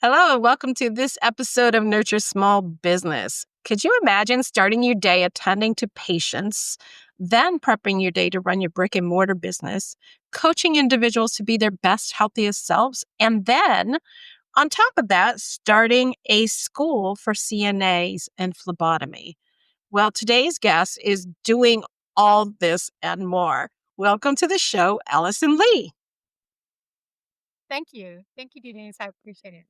Hello, and welcome to this episode of Nurture Small Business. Could you imagine starting your day attending to patients, then prepping your day to run your brick and mortar business, coaching individuals to be their best, healthiest selves, and then on top of that, starting a school for CNAs and phlebotomy? Well, today's guest is doing all this and more. Welcome to the show, Allison Lee. Thank you. Thank you, Denise. I appreciate it.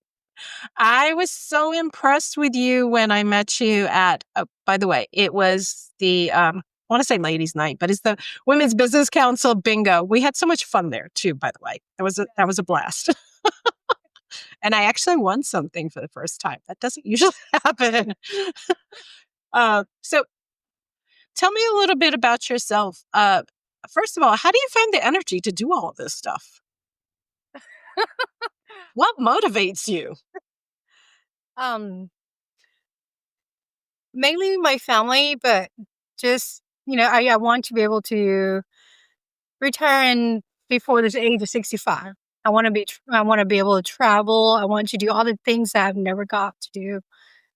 I was so impressed with you when I met you at, by the way, it was I want to say ladies' night, but it's the Women's Business Council bingo. We had so much fun there too, by the way. That was a blast. And I actually won something for the first time. That doesn't usually happen. So tell me a little bit about yourself. First of all, how do you find the energy to do all of this stuff? What motivates you? Um, Mainly my family, but just, I want to be able to retire before this age of 65. I want to be able to travel. I want to do all the things that I've never got to do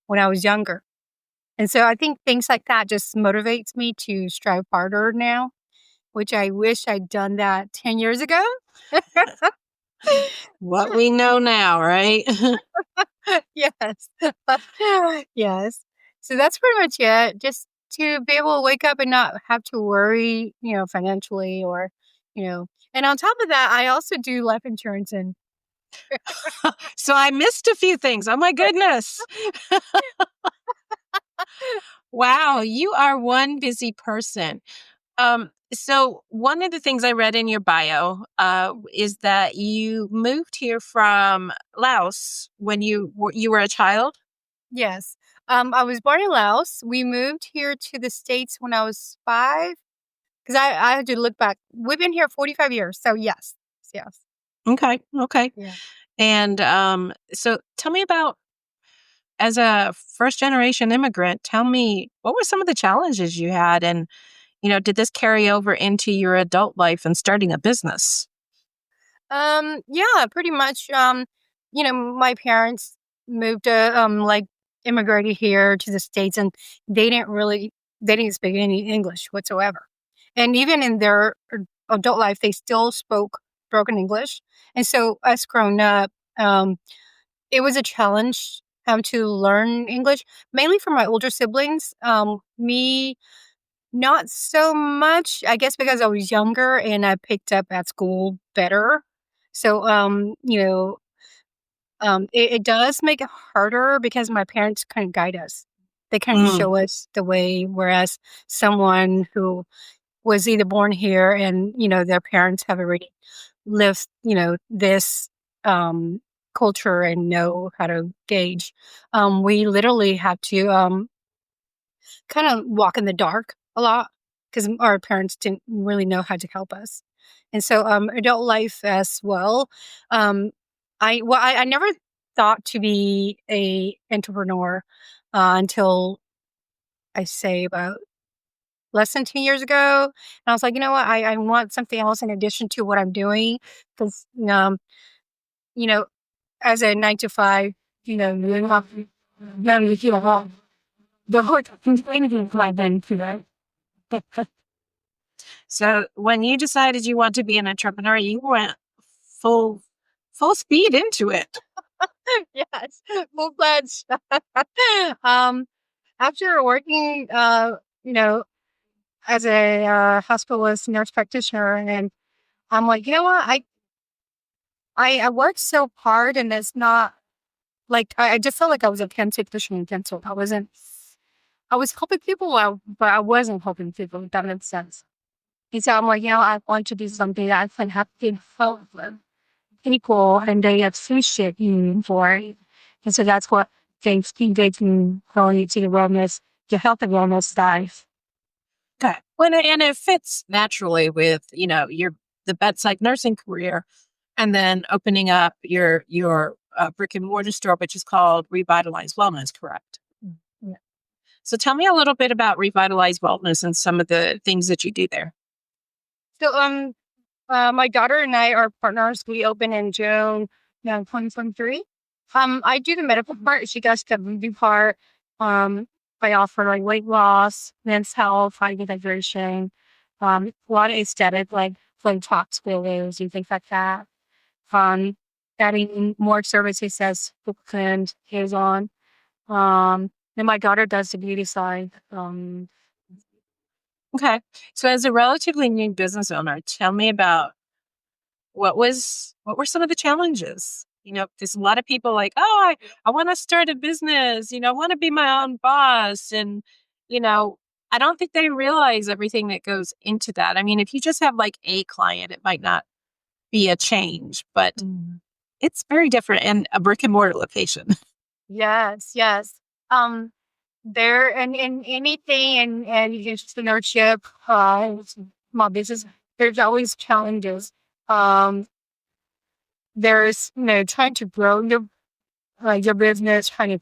when I was younger. And so I think things like that just motivates me to strive harder now, which I wish I'd done that 10 years ago. What we know now, right? Yes. Yes. So that's pretty much it. Just to be able to wake up and not have to worry, financially and on top of that, I also do life insurance and So I missed a few things. Oh my goodness. Wow, you are one busy person. So one of the things I read in your bio is that you moved here from Laos when you were a child. yes. I was born in Laos. We moved here to the States when I was 5 because I had to look back. We've been here 45 years. So yes. Yes. Okay, okay. Yeah. And so tell me about, as a first generation immigrant, tell me what were some of the challenges you had, and did this carry over into your adult life and starting a business? Yeah, pretty much. My parents moved immigrated here to the States and they didn't really they didn't speak any English whatsoever. And even in their adult life they still spoke broken English. And so us grown up, it was a challenge having to learn English, mainly for my older siblings. Me not so much, I guess because I was younger and I picked up at school better. So, it does make it harder because my parents kind of guide us. They kind of Mm, show us the way, whereas someone who was either born here and, their parents have already lived, this culture and know how to gauge. We literally have to kind of walk in the dark a lot because our parents didn't really know how to help us. And so adult life as well. Um, I never thought to be a entrepreneur until I say about less than 10 years ago. And I was like, you know what, I want something else in addition to what I'm doing. Because, you know, as a 9 to 5, you have very few the whole thing like then, right? so when you decided you want to be an entrepreneur, you went full full speed into it. Yes, full-fledged. Um, After working, as a hospitalist nurse practitioner, and I'm like, you know what? I worked so hard, and it's not like I just felt like I was a pen technician in pencil. I wasn't. I was helping people, but I wasn't helping people. If that makes sense. And so I'm like, I want to do something that I can have to help with people, and they appreciate you for it. And so that's what they can going into the wellness, the health and wellness dive. Okay. And it fits naturally with, your the bedside nursing career, and then opening up your brick and mortar store, which is called Revitalize Wellness, correct? Yeah. So tell me a little bit about Revitalize Wellness and some of the things that you do there. So my daughter and I are partners. We opened in June 2023. I do the medical part. She does the movie part. I offer like weight loss, men's health, high hydration, a lot of aesthetic, like Botox fillers and things like that. Um, Adding more services as the weekend goes on. And my daughter does the beauty side. Okay. So as a relatively new business owner, tell me about what were some of the challenges? There's a lot of people like, oh, I want to start a business, I want to be my own boss. And, you know, I don't think they realize everything that goes into that. I mean, if you just have like a client, it might not be a change, but it's very different in a brick and mortar location. Yes, yes. Um, there and in anything and entrepreneurship, small business, there's always challenges. Um, there's trying to grow your business, trying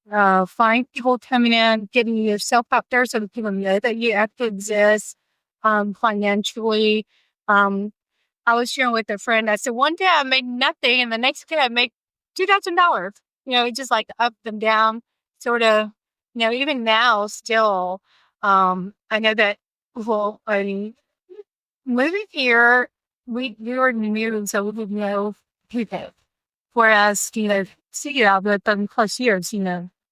to find people coming in, getting yourself out there so that people know that you actually exist. Financially, um, I was sharing with a friend. I said one day I made nothing, and the next day I make $2,000. It's just like up and down, sort of. Even now, still, I know that. Well, I mean, moving here, we were new, so we didn't know people. Whereas, see out the 30+ years,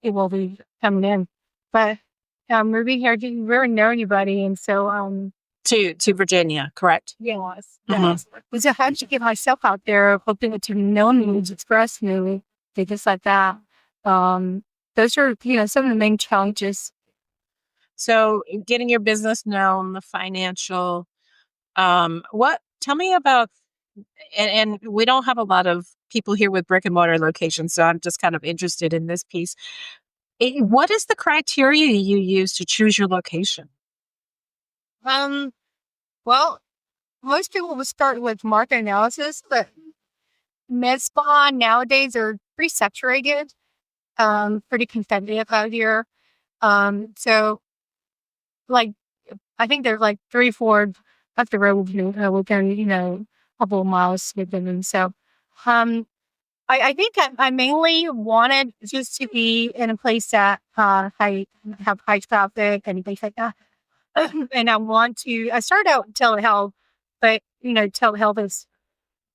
it will be coming in. But moving here, didn't really know anybody, and so To Virginia, correct? yes, Mhm. yes. So I had to get myself out there, hoping to know me, to express me, things like that. Um, those are, some of the main challenges. So getting your business known, the financial, what tell me about and we don't have a lot of people here with brick and mortar locations, so I'm just kind of interested in this piece. What is the criteria you use to choose your location? Um, well, most people would start with market analysis, but med spa nowadays are pretty saturated, pretty competitive out here. So like I think there's like 3, 4 up the road, within, a couple of miles within them. So, I think I mainly wanted just to be in a place that, have high traffic and things like that. And I started out with telehealth, but, telehealth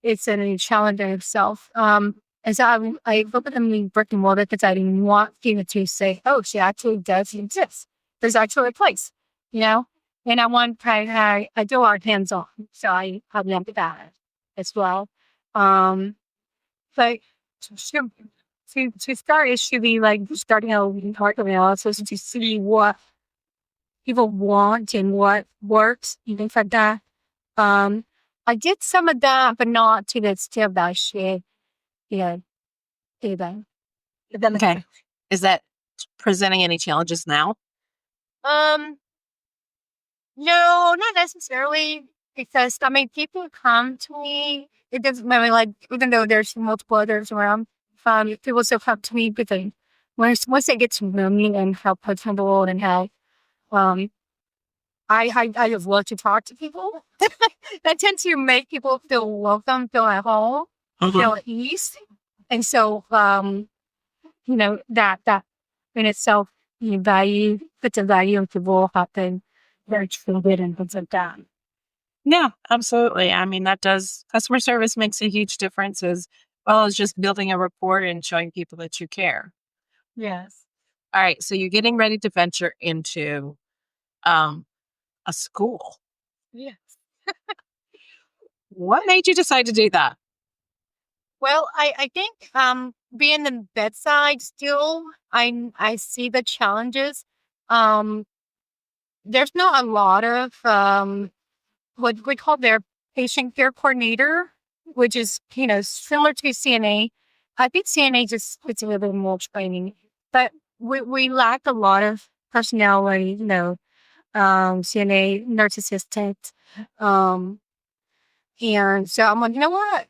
it's a challenge in itself. And so I opened them in brick and mortar because I didn't want people to say, "Oh, she actually does exist. There's actually a place," you know. And I do our hands on, so I have them that as well. Um, but to, to start, it should be like starting out with market analysis to see what people want and what works and things like that. Um, I did some of that, but not to the extent that I should. Yeah, do that. Okay. Is that presenting any challenges now? Um, no, not necessarily, because I mean, people come to me. It doesn't matter, like even though there's multiple others around, people still come to me because once they get to know me and how personable and how um I just love to talk to people. That tends to make people feel welcome, feel at home, feel at ease, and so that in itself, puts a value on people having very treated and things like that. Yeah, absolutely. I mean, that does customer service makes a huge difference as well as just building a rapport and showing people that you care. Yes. All right. So you're getting ready to venture into um, a school. Yeah. What made you decide to do that? Well, I think being the bedside still, I see the challenges. Um, there's not a lot of what we call their patient care coordinator, which is similar to CNA. I think CNA just puts a little bit more training, but we lack a lot of personnel, like CNA nurse assistant, um, and so I'm like, you know what?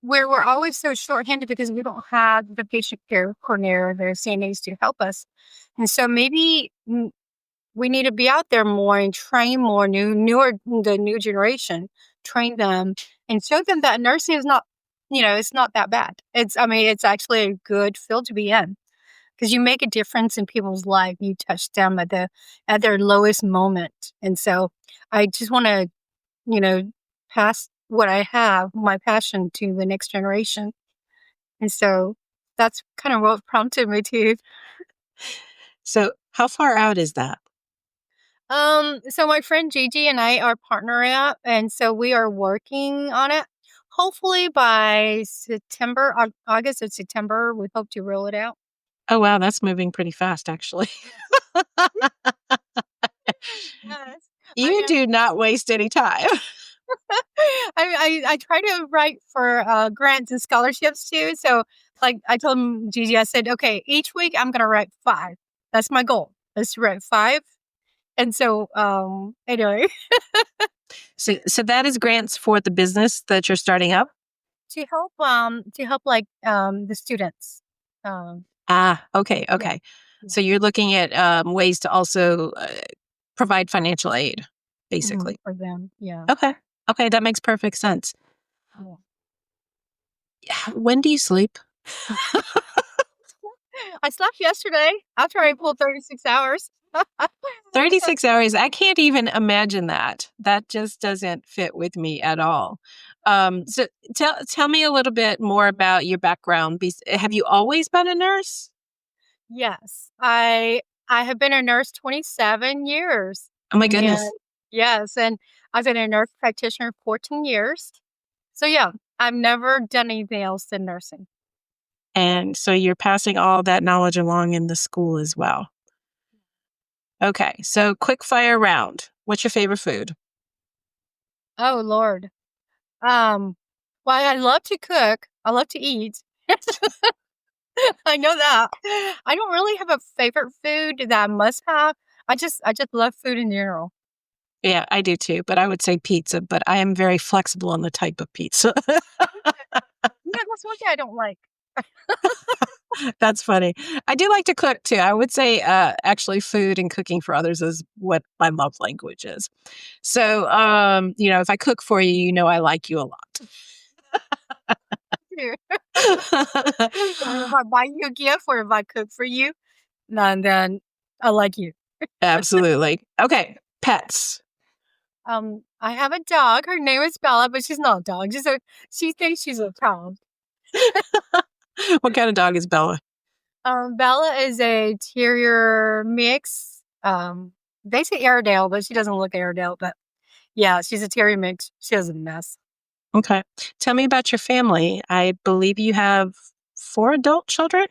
We're always so shorthanded because we don't have the patient care coordinator, the CNAs to help us, and so maybe we need to be out there more and train more the new generation, train them and show them that nursing is not it's not that bad. It's actually a good field to be in because you make a difference in people's life. You touch them at their lowest moment. And so I just want to, you know, pass what I have, my passion, to the next generation. And so that's kind of what prompted me to. So, how far out is that? So my friend Gigi and I are partnering up, and so we are working on it. Hopefully by September, August or September, we hope to roll it out. Oh, wow, that's moving pretty fast, actually. Yes. I You mean, do not waste any time. I try to write for grants and scholarships too. So like I told Gigi, I said, okay, each week I'm gonna write 5. That's my goal. Let's write 5. And so anyway, So that is grants for the business that you're starting up? to help like the students. Um Ah, okay, yeah. okay. Yeah. So you're looking at ways to also provide financial aid, basically. For them. Yeah. Okay. Okay, that makes perfect sense. Yeah. When do you sleep? I slept yesterday after I pulled 36 hours. 36 hours. I can't even imagine that. That just doesn't fit with me at all. So tell me a little bit more about your background. Have you always been a nurse? Yes. I have been a nurse 27 years. Oh my And goodness. yes, and I've been a nurse practitioner 14 years. So yeah, I've never done anything else than nursing. And so you're passing all that knowledge along in the school as well. Okay. So quick fire round. What's your favorite food? Oh Lord. Um well, I love to cook. I love to eat. I know that. I don't really have a favorite food that I must have. I just love food in general. Yeah, I do too, but I would say pizza, but I am very flexible on the type of pizza. Yeah, that's one thing I don't like. That's funny. I do like to cook too. I would say actually food and cooking for others is what my love language is. So, if I cook for you, I like you a lot. Too. If I buy you a gift or if I cook for you, then I like you. Absolutely. Okay. Pets. I have a dog. Her name is Bella, but she's not a dog. She thinks she's a child. What kind of dog is Bella? Bella is a terrier mix. They say Airedale, but she doesn't look Airedale. But yeah, she's a terrier mix. She has a mess. Okay. Tell me about your family. I believe you have 4 adult children?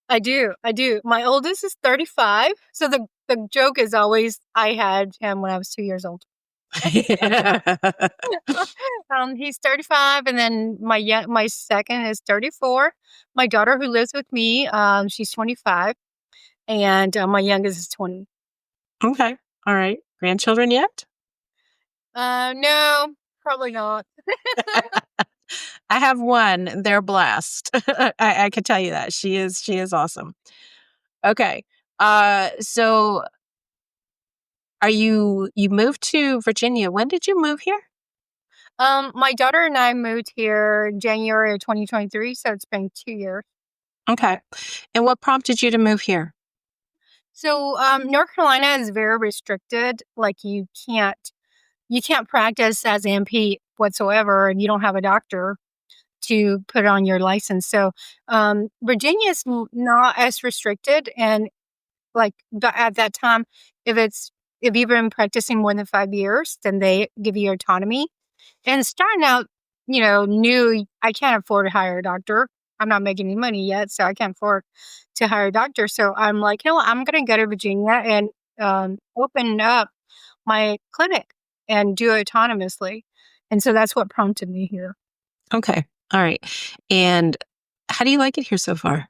I do. I do. My oldest is 35. So the joke is always I had him when I was 2 years old. He's 35, and then my second is 34. My daughter who lives with me, she's 25, and my youngest is 20. Okay. All right. Grandchildren yet? No, probably not. I have one. They're blessed. I can tell you that. She is awesome. Okay. So are you moved to Virginia. When did you move here? My daughter and I moved here January of 2023, so it's been 2 years. Okay. And what prompted you to move here? So, North Carolina is very restricted. Like you can't practice as an MP whatsoever, and you don't have a doctor to put on your license. So, Virginia is not as restricted, and like at that time, if it's if you've been practicing more than 5 years, then they give you autonomy. And starting out, new, I can't afford to hire a doctor. I'm not making any money yet, so I can't afford to hire a doctor. So I'm like, I'm going to go to Virginia and open up my clinic and do it autonomously. And so that's what prompted me here. Okay. All right. And how do you like it here so far?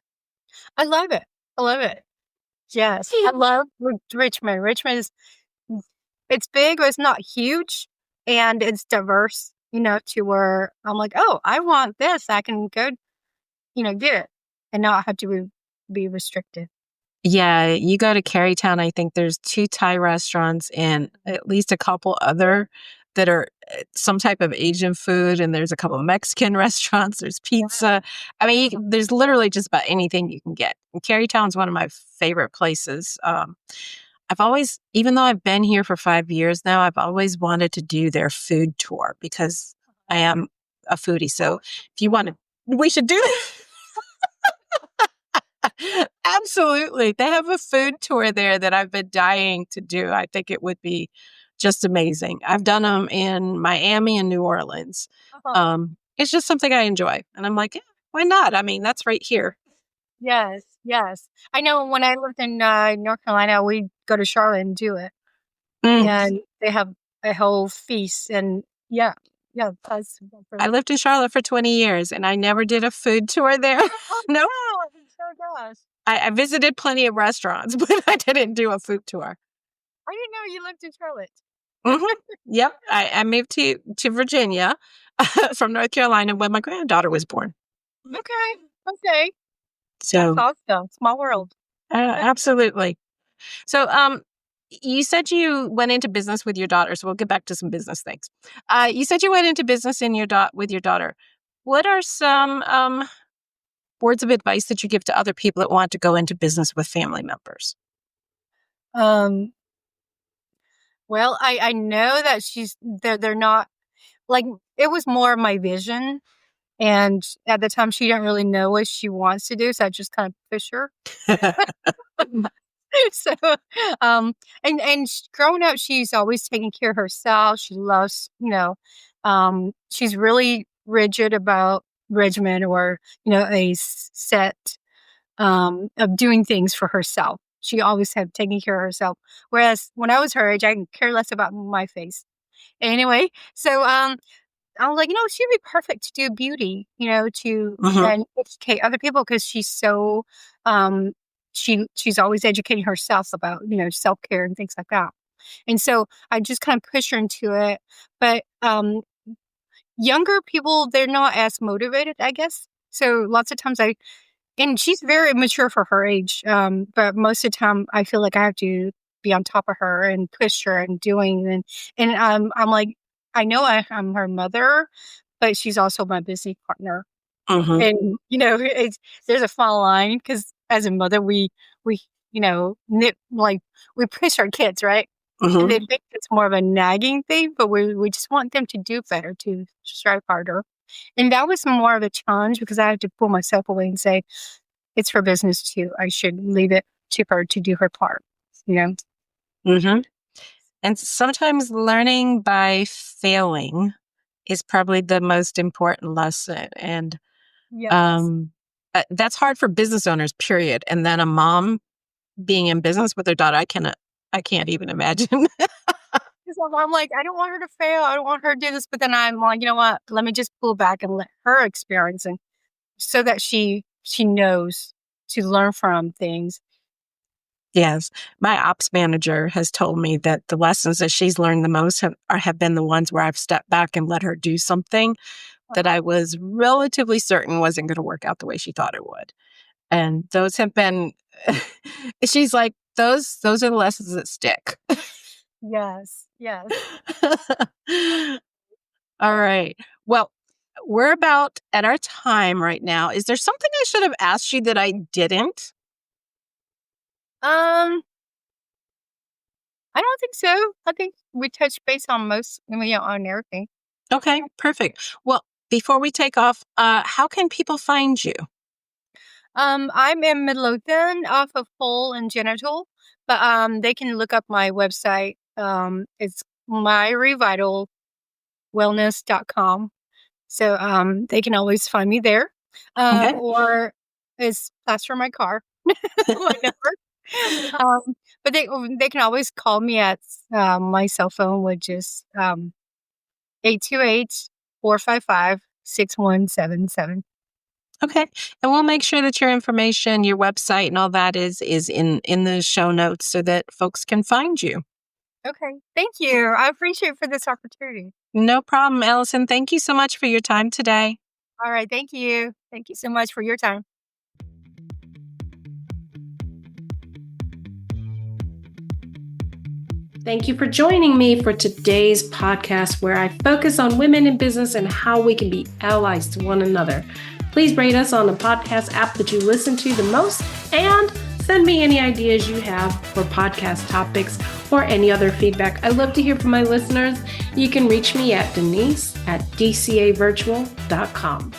I love it. I love it. Yes, I love Richmond. Richmond is it's big, but it's not huge, and it's diverse. To where I'm like, oh, I want this. I can go, get it, and not have to be restricted. Yeah, you go to Carytown, I think there's 2 Thai restaurants and at least a couple other that are some type of Asian food, and there's a couple of Mexican restaurants. There's pizza. I mean, there's literally just about anything you can get. And Carytown's one of my favorite places. I've always, even though I've been here for 5 years now, I've always wanted to do their food tour because I am a foodie. So if you want to, we should do it. Absolutely. They have a food tour there that I've been dying to do. I think it would be just amazing. I've done them in Miami and New Orleans. It's just something I enjoy. And I'm like, yeah, why not? I mean, that's right here. Yes, yes. I know when I lived in North Carolina, we'd go to Charlotte and do it. Mm. And they have a whole feast. And yeah, that's I lived in Charlotte for 20 years and I never did a food tour there. Nope. Oh gosh. I visited plenty of restaurants, but I didn't do a food tour. I didn't know you lived in Charlotte. Yep. I moved to Virginia from North Carolina when my granddaughter was born. Okay. So That's awesome. Small world. absolutely. So you said you went into business with your daughter. So we'll get back to some business things. You said you went into business with your daughter. What are some words of advice that you give to other people that want to go into business with family members? Well, I know that they're not like, it was more of my vision. And at the time, she didn't really know what she wants to do. So I just kind of push her. So, growing up, she's always taking care of herself. She loves, she's really rigid about regimen or, a set of doing things for herself. She always had taken care of herself. Whereas when I was her age, I could care less about my face. Anyway, so I was like, she'd be perfect to do beauty, and educate other people because she's so, she's always educating herself about, self-care and things like that. And so I just kind of push her into it. But younger people, they're not as motivated, I guess. So lots of times and she's very mature for her age. But most of the time I feel like I have to be on top of her and push her and doing, and I'm like, I know I'm her mother, but she's also my business partner. And, there's a fine line because as a mother, we, we push our kids, right? And they think it's more of a nagging thing, but we just want them to do better, to strive harder. And that was more of a challenge because I had to pull myself away and say, it's her business too. I should leave it to her to do her part, And sometimes learning by failing is probably the most important lesson. And that's hard for business owners, period. And then a mom being in business with her daughter, I can't even imagine. I'm like, I don't want her to fail. I don't want her to do this. But then I'm like, you know what? Let me just pull back and let her experience, and so that she knows to learn from things. Yes. My ops manager has told me that the lessons that she's learned the most have been the ones where I've stepped back and let her do something that I was relatively certain wasn't going to work out the way she thought it would. And those have been, she's like, those are the lessons that stick. Yes. All right. Well, we're about at our time right now. Is there something I should have asked you that I didn't? I don't think so. I think we touched base on on everything. Okay, perfect. Well, before we take off, how can people find you? I'm in Midlothian off of Pole and Genital, but they can look up my website. It's myrevitalwellness.com. So they can always find me there. Or it's plaster my car. My number. But they can always call me at my cell phone, which is 828-455-6177. Okay. And we'll make sure that your information, your website and all that is in the show notes so that folks can find you. Okay. Thank you. I appreciate for this opportunity. No problem, Allison. Thank you so much for your time today. All right. Thank you. Thank you so much for your time. Thank you for joining me for today's podcast, where I focus on women in business and how we can be allies to one another. Please rate us on the podcast app that you listen to the most, and send me any ideas you have for podcast topics or any other feedback. I love to hear from my listeners. You can reach me at Denise@dcavirtual.com.